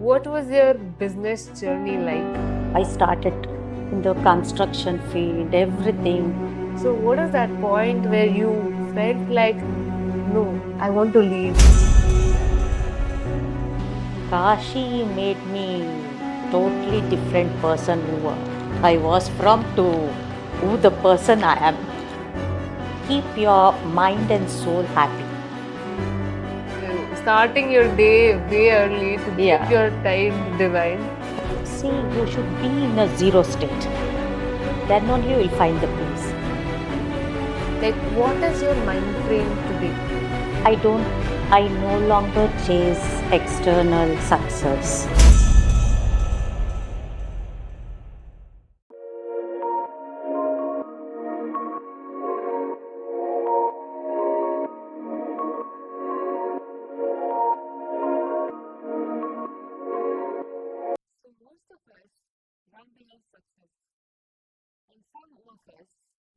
What was your business journey like? I started in the construction field, everything. So, what is that point where you felt like, no, I want to leave? Kashi made me totally different person who I was from to who the person I am. Keep your mind and soul happy. Starting your day way early to keep Yeah. your time divine. See, you should be in a zero state. Then only you will find the peace. Like, what is your mind frame today? I don't, I no longer chase external success. So, most of us run behind success, and some of us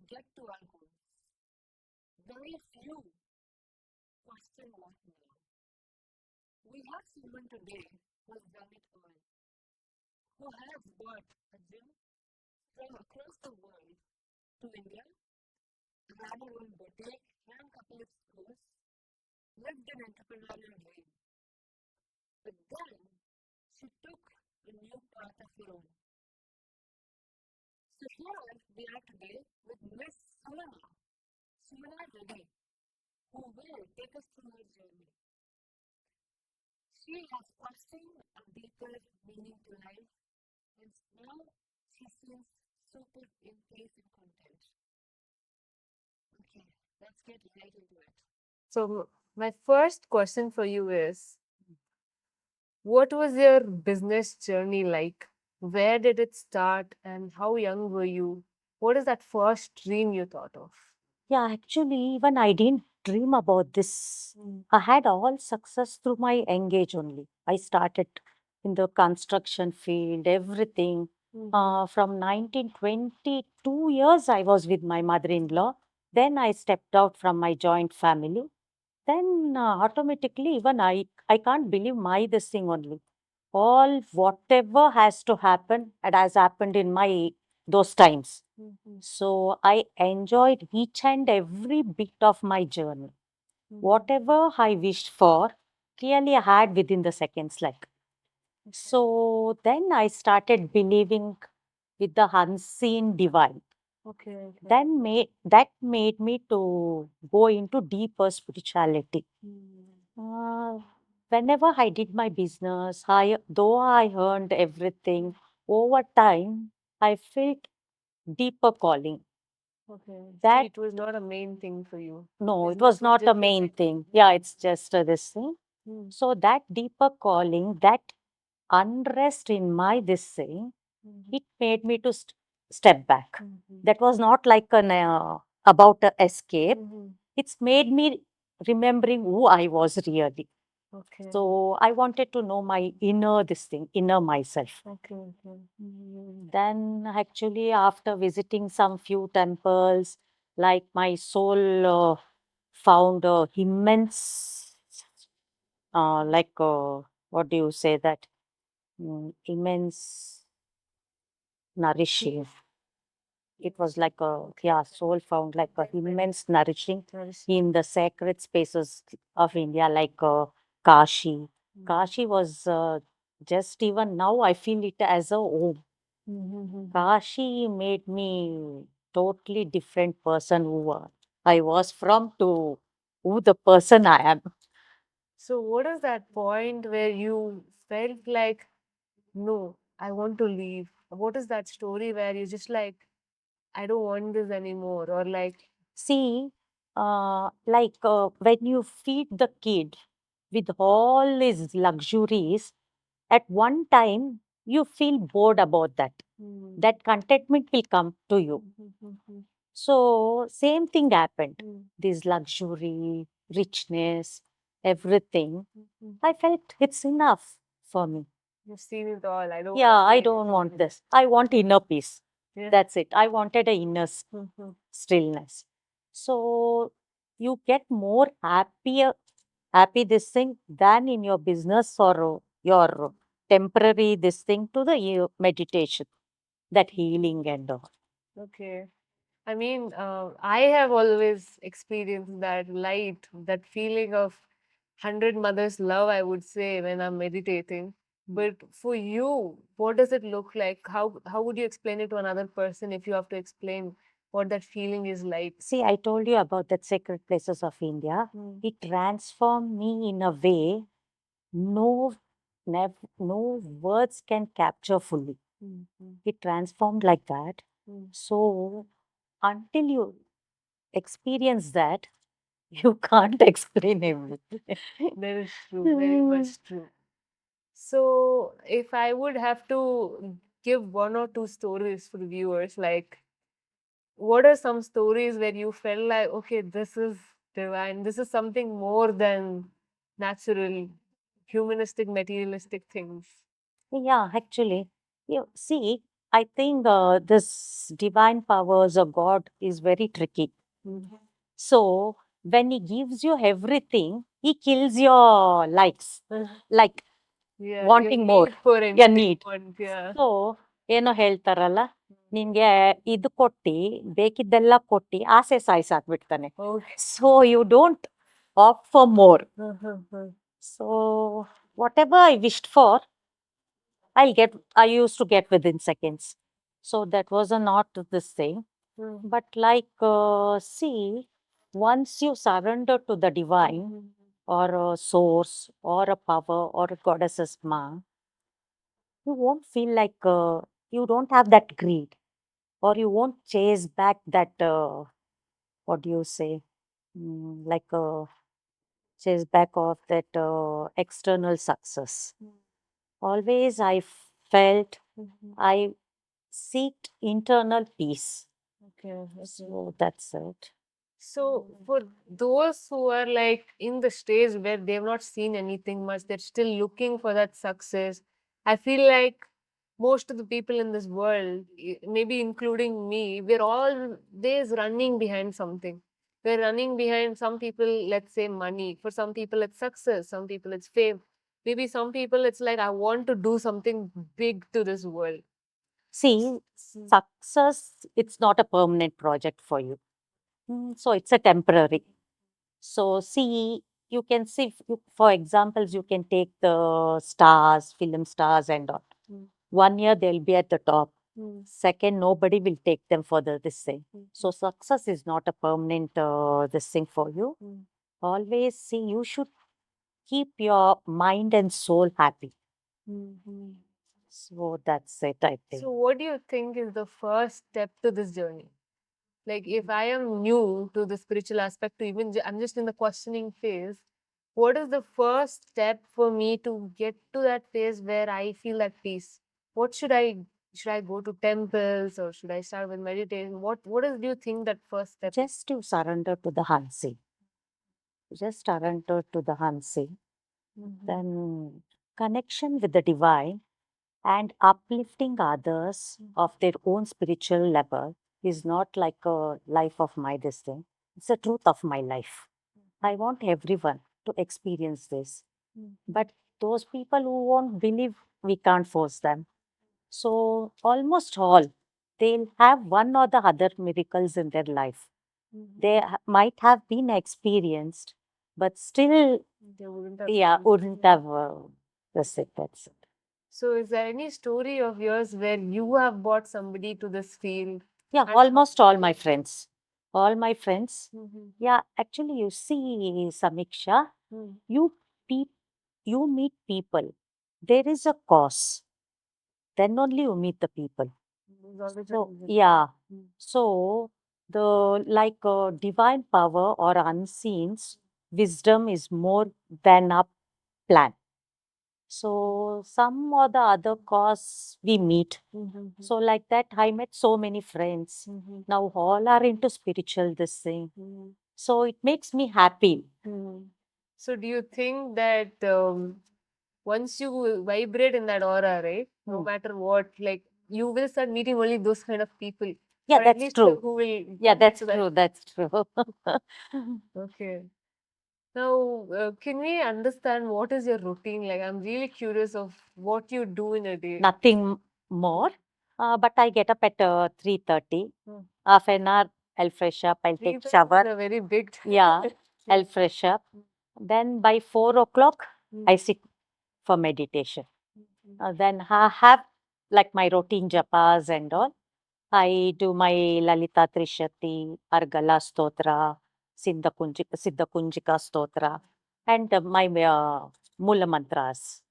get to our goals. Very few question what now. We have someone today who has done it all, who has bought a gym from across the world to India, ran her own boutique, ran a couple of schools, lived an entrepreneurial dream. But then she took a new path of her own. So here we are today with Miss Sumana Reddy, who will take us through her journey. She has questioned a deeper meaning to life, and now she seems super in peace and content. Okay, let's get right into it. So, my first question for you is, what was your business journey like? Where did it start and how young were you? What is that first dream you thought of? Yeah, actually, even I didn't dream about this. I had all success through my engage only. I started in the construction field, everything. From 1920, 2 years I was with my mother-in-law. Then I stepped out from my joint family. Then automatically, even I can't believe my this thing only. All whatever has to happen, it has happened in my those times. So I enjoyed each and every bit of my journey. Whatever I wished for, clearly I had within the seconds. Like so, then I started believing with the unseen divine. Okay. Then that made me to go into deeper spirituality. Uh, Whenever I did my business, though I earned everything over time, I felt deeper calling. Okay. So That it was not a main thing for you. no, it Business was was not a just a main second. thing. Yeah, it's just this thing. Hmm. So that deeper calling, that unrest in my this thing, Mhm. it made me to step back. Mhm. That was not like an about a escape. Mhm. It's made me remembering who I was really. Okay. So I wanted to know my inner this thing, inner myself. Okay. Okay. Then actually after visiting some few temples, like my soul found immense, what do you say that? Immense nourishing. It was like a, yeah, soul found like a immense nourishing in the sacred spaces of India, like Kashi. Kashi was just even now I feel it as a home. Kashi made me totally different person who I was from to who the person I am. So, what is that point where you felt like, no, I want to leave? What is that story where you just like, I don't want this anymore? Or like, See, when you feed the kid with all his luxuries, at one time you feel bored about that. That contentment will come to you. So, same thing happened. This luxury, richness, everything. I felt it's enough for me. you've seen it all. I don't Yeah, want I to don't anything want anymore. this. I want inner peace. Yeah. That's it. I wanted a inner Mhm. stillness. So you get more happy this thing than in your business or your temporary this thing to the meditation, that healing and all. Okay. I mean, I have always experienced that light, that feeling of 100 mothers' love, I would say, when I'm meditating. But for you, what does it look like? How would you explain it to another person if you have to explain what that feeling is like? See, I told you about that sacred places of India. Mm. It transformed me in a way no, no words can capture fully. Mm, mm, It transformed like that. mm. So until you experience that, you can't explain everything. That is true, very much true. So, if I would have to give one or two stories for the viewers, like what are some stories where you felt like, okay, this is divine, this is something more than natural, humanistic, materialistic things? Yeah, actually, you see, I think this divine powers of God is very tricky. Mhm. So when he gives you everything, he kills your likes, like Yeah, your wanting more, need for your anything need. you want, yeah. So ಏನೋ ಹೇಳ್ತಾರಲ್ಲ, ನಿನ್ಗೆ ಇದು ಕೊಟ್ಟಿ ಬೇಕಿದ್ದೆಲ್ಲ ಕೊಟ್ಟಿ ಆಸೆ ಸಾಯಿಸಾಕ್ಬಿಡ್ತಾನೆ. Okay. So you don't opt for more. Uh-huh. So whatever I wished for, I used to get within seconds. So that was a not this thing. Mm. But like, see, once you surrender to the divine Mhm. or a source or a power or a goddess's ma, you won't feel like you don't have that greed, or you won't chase back that, what do you say, like chase back of that external success. Mm. Always I felt Mhm. I seeked internal peace. Okay, okay. So that's it. So, for those who are like in the stage where they've not seen anything much, they're still looking for that success. I feel like most of the people in this world, maybe including me, we're always running behind something. We're running behind some people, let's say money. For some people, it's success. Some people, it's fame. Maybe some people, it's like, I want to do something big to this world. See, success, it's not a permanent project for you. So it's a temporary. So see, you can see, for examples, you can take the stars, film stars and all. Mm. 1 year they'll be at the top. Mm. Second, nobody will take them further this thing. Mm. So success is not a permanent this thing for you. Mm. Always see, you should keep your mind and soul happy. Mhm. So that's it, I think. So, what do you think is the first step to this journey? Like, if I am new to the spiritual aspect, to even I'm just in the questioning phase, what is the first step for me to get to that phase where I feel that peace? What should I go to temples or should I start with meditation? Do you think that first step is? Just to surrender to the Hansi. Just surrender to the Hansi. Mhm. Then connection with the divine and uplifting others of their own spiritual level is not like a life of my this thing. It's the truth of my life. I want everyone to experience this. Mm. But those people who won't believe, we can't force them. So almost all, they'll have one or the other miracles in their life. They might have been experienced, but still, They wouldn't have yeah, seen. wouldn't have that's it. That's it. So, is there any story of yours where you have brought somebody to this field? Yeah, And almost all my friends. All my friends. Mhm. Yeah, actually, you see, Samiksha, Mm. you pe- you meet people. There is a cause. Then only you meet the people. There's always a So reason. yeah. Mm. So the like divine power or unseen wisdom is more than a plan. So some or the other cause we meet. Mhm. So like that, I met so many friends. Mhm. Now all are into spiritual this thing. Mhm. So it makes me happy. Mhm. So, do you think that once you vibrate in that aura, right, no Hmm. matter what, like you will start meeting only those kind of people, Yeah, or at that's least true. who will Yeah, get that's to that? true. That's true. Okay. Now, can we understand what is your routine like? I'm really curious of what you do in a day. Nothing more. But I get up at 3:30. Hmm. Half an hour, I'll fresh up, I'll take 3:30 is shower. a very big Yeah, I'll fresh up. Then by 4 o'clock, Mm. I sit for meditation. Then I have like my routine japas and all. I do my Lalita Trishati, Argala Stotra, Siddha Kunjika Stotra, and my Mula Mantras.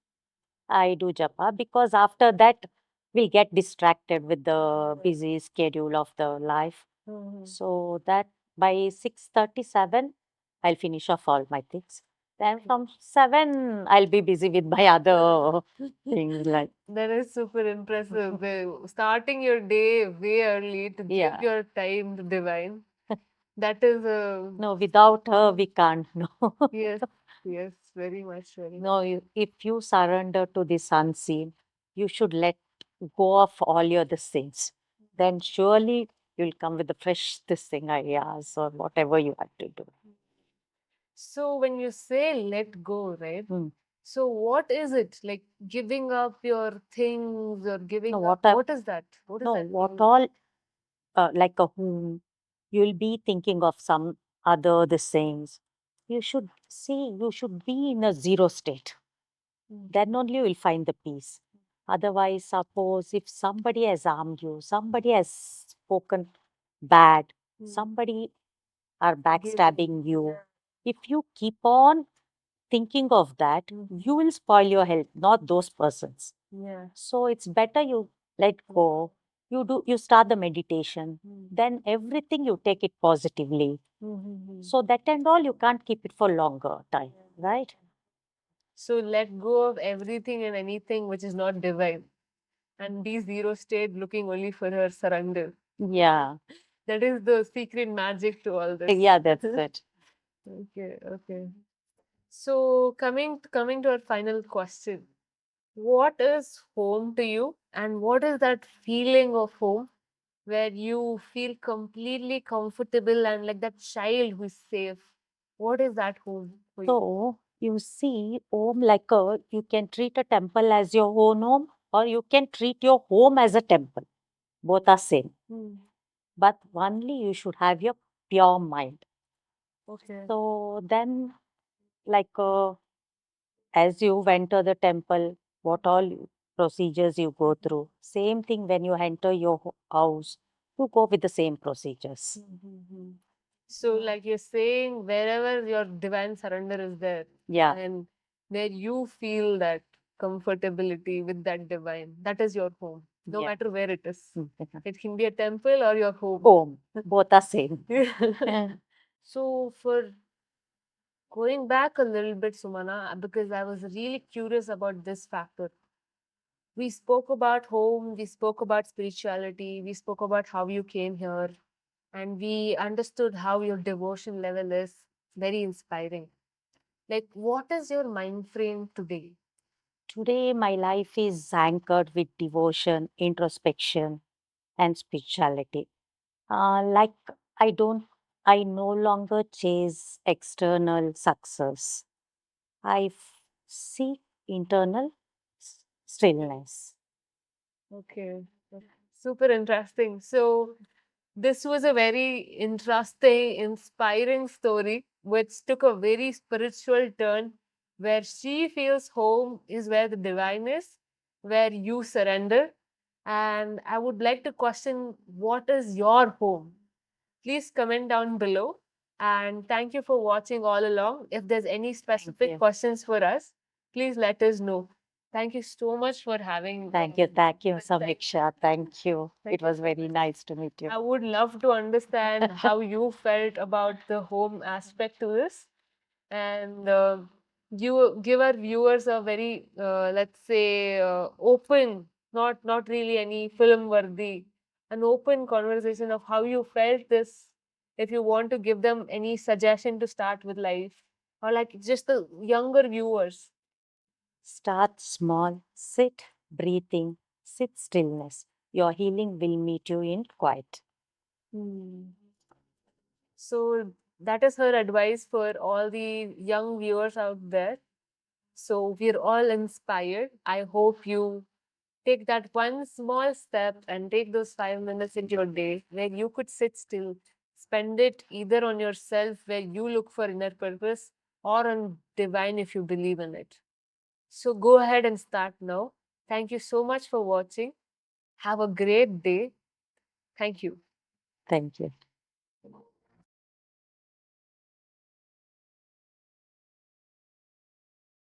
I do japa because after that we'll get distracted with the busy schedule of the life. Mhm. So that by 6:37 I'll finish off all my things. Then from 7 I'll be busy with my other things like That is super impressive. Starting your day way early to give yeah. your time to divine. That is a No, without her we can't no. yes, yes, very much, very much. No, if you surrender to this unseen, you should let go of all your these things. Then surely you'll come with the fresh this thing ideas or whatever you have to do. So when you say let go, right? Hmm. So what is it? Like giving up your things or giving No, up? what I What is that? What does no, that what mean? all like a whom you'll be thinking of some other the things. You should see, you should be in a zero state. Then only you will find the peace. Otherwise, suppose if somebody has harmed you, somebody has spoken bad, Mm. somebody are Give- backstabbing you, yeah. if you keep on thinking of that, you will spoil your health, not those persons. Yeah. So it's better you let go. You start the meditation, then everything you take it positively. So that and all you can't keep it for longer time, right? So let go of everything and anything which is not divine and be zero state looking only for her surrender. Yeah. That is the secret magic to all this. Yeah, that's it. Okay, okay. So coming to our final question. What is home to you and what is that feeling of home where you feel completely comfortable and like that child who is safe? What is that home for you? So you see, home like a you can treat a temple as your own home, or you can treat your home as a temple. Both are same. Hmm. But only you should have your pure mind. Okay. So then, like as you enter the temple, what all procedures you go through, same thing when you enter your house, you go with the same procedures. So, like you're saying, wherever your divine surrender is there, Yeah. and where you feel that comfortability with that divine, that is your home, no Yeah. matter where it is. Mm. It can be a temple or your home. Home, both are same. So, for going back a little bit, Sumana, because I was really curious about this factor. We spoke about home, we spoke about spirituality, we spoke about how you came here, and we understood how your devotion level is very inspiring. Like, what is your mind frame today? Today, my life is anchored with devotion, introspection, and spirituality. Like I no longer chase external success. I seek internal stillness. Okay, super interesting. So, this was a very interesting, inspiring story, which took a very spiritual turn where she feels home is where the divine is, where you surrender. And I would like to question what is your home? Please comment down below. And thank you for watching all along. If there's any specific you. questions for us, please let us know. Thank you so much for having. Thank you, Thank- Samiksha. Thank you. Thank It was very nice to meet you. I would love to understand how you felt about the home aspect to this. And you give our viewers a very, let's say, open, not really any film worthy, an open conversation of how you felt this. If you want to give them any suggestion to start with life, or like just the younger viewers. Start small, sit, breathing, sit stillness. Your healing will meet you in quiet. Hmm. So that is her advice for all the young viewers out there. So we're all inspired. I hope you take that one small step and take those 5 minutes into your day where you could sit still, spend it either on yourself, where you look for inner purpose, or on divine if you believe in it. So go ahead and start now. Thank you so much for watching. Have a great day. Thank you. Thank you.